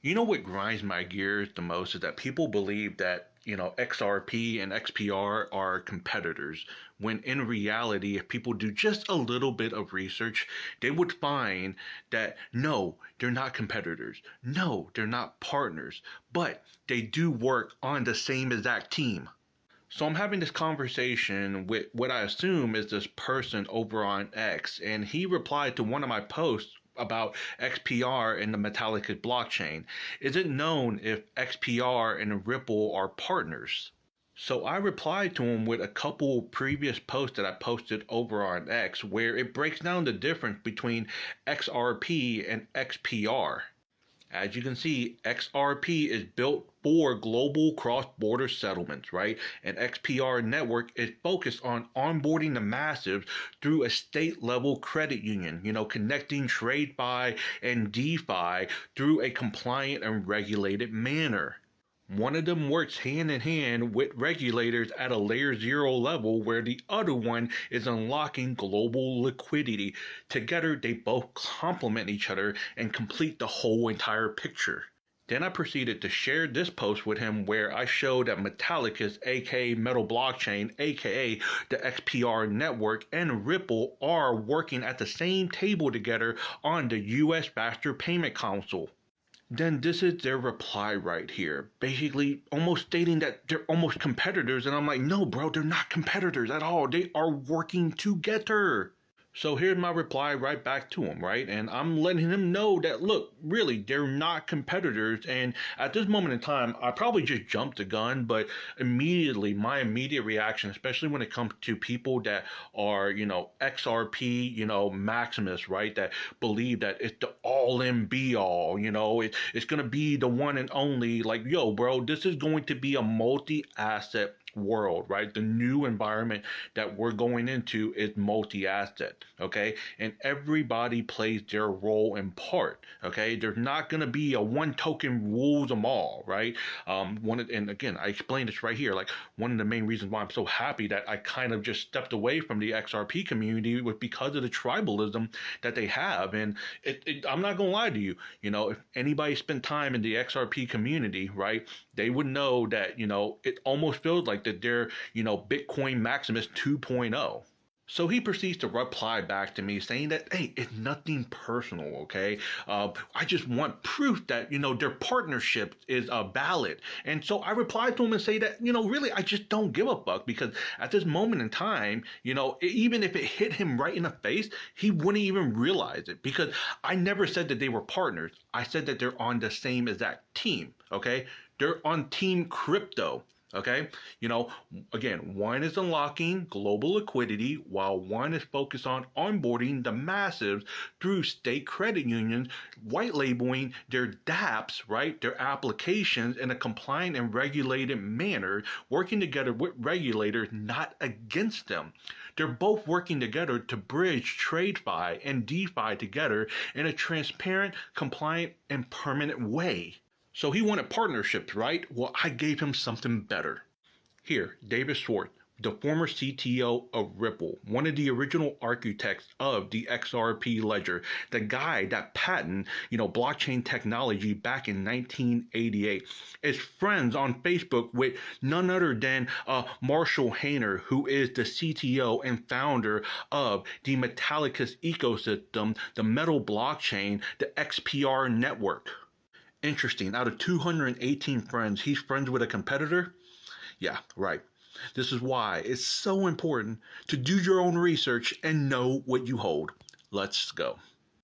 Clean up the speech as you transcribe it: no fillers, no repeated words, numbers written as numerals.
You know what grinds my gears the most is that people believe that, XRP and XPR are competitors, when in reality, if people do just a little bit of research, they would find that no, they're not competitors. No, they're not partners, but they do work on the same exact team. So I'm having this conversation with what I assume is this person over on X, and he replied to one of my posts about XPR and the Metallica blockchain. Is it known if XPR and Ripple are partners? So I replied to him with a couple previous posts that I posted over on X where it breaks down the difference between XRP and XPR. As you can see, XRP is built for global cross-border settlements, right? And XPR network is focused on onboarding the masses through a state-level credit union, connecting TradFi and DeFi through a compliant and regulated manner. One of them works hand in hand with regulators at a layer 0 level, where the other one is unlocking global liquidity. Together, they both complement each other and complete the whole entire picture. Then I proceeded to share this post with him where I showed that Metallicus, aka Metal Blockchain, aka the XPR network, and Ripple are working at the same table together on the US Faster Payment Council. Then this is their reply right here, basically almost stating that they're almost competitors. And I'm like, no, bro, they're not competitors at all. They are working together. So here's my reply right back to him, right? And I'm letting him know that, look, really, they're not competitors. And at this moment in time, I probably just jumped the gun, but immediately, my immediate reaction, especially when it comes to people that are, XRP, Maximus, right? That believe that it's the all in be all, it's going to be the one and only, like, yo, bro, this is going to be a multi-asset world, right? The new environment that we're going into is multi-asset, okay? And everybody plays their role and part, okay? There's not going to be a one token rules them all, right? And again, I explained this right here. Like, one of the main reasons why I'm so happy that I kind of just stepped away from the XRP community was because of the tribalism that they have. And I'm not going to lie to you, if anybody spent time in the XRP community, right, they would know that, it almost feels like that they're, Bitcoin Maximus 2.0. So he proceeds to reply back to me saying that, hey, it's nothing personal, okay? I just want proof that, their partnership is valid. And so I replied to him and say that, really, I just don't give a fuck, because at this moment in time, even if it hit him right in the face, he wouldn't even realize it, because I never said that they were partners. I said that they're on the same exact team, okay? They're on Team Crypto. Okay, again, one is unlocking global liquidity while one is focused on onboarding the masses through state credit unions, white labeling their dApps, right, their applications, in a compliant and regulated manner, working together with regulators, not against them. They're both working together to bridge TradFi and DeFi together in a transparent, compliant, and permanent way. So he wanted partnerships, right? Well, I gave him something better. Here, David Schwartz, the former CTO of Ripple, one of the original architects of the XRP ledger, the guy that patented, blockchain technology back in 1988, is friends on Facebook with none other than Marshall Hayner, who is the CTO and founder of the Metallicus ecosystem, the Metal blockchain, the XPR network. Interesting. Out of 218 friends, he's friends with a competitor? Yeah, right. This is why it's so important to do your own research and know what you hold. Let's go.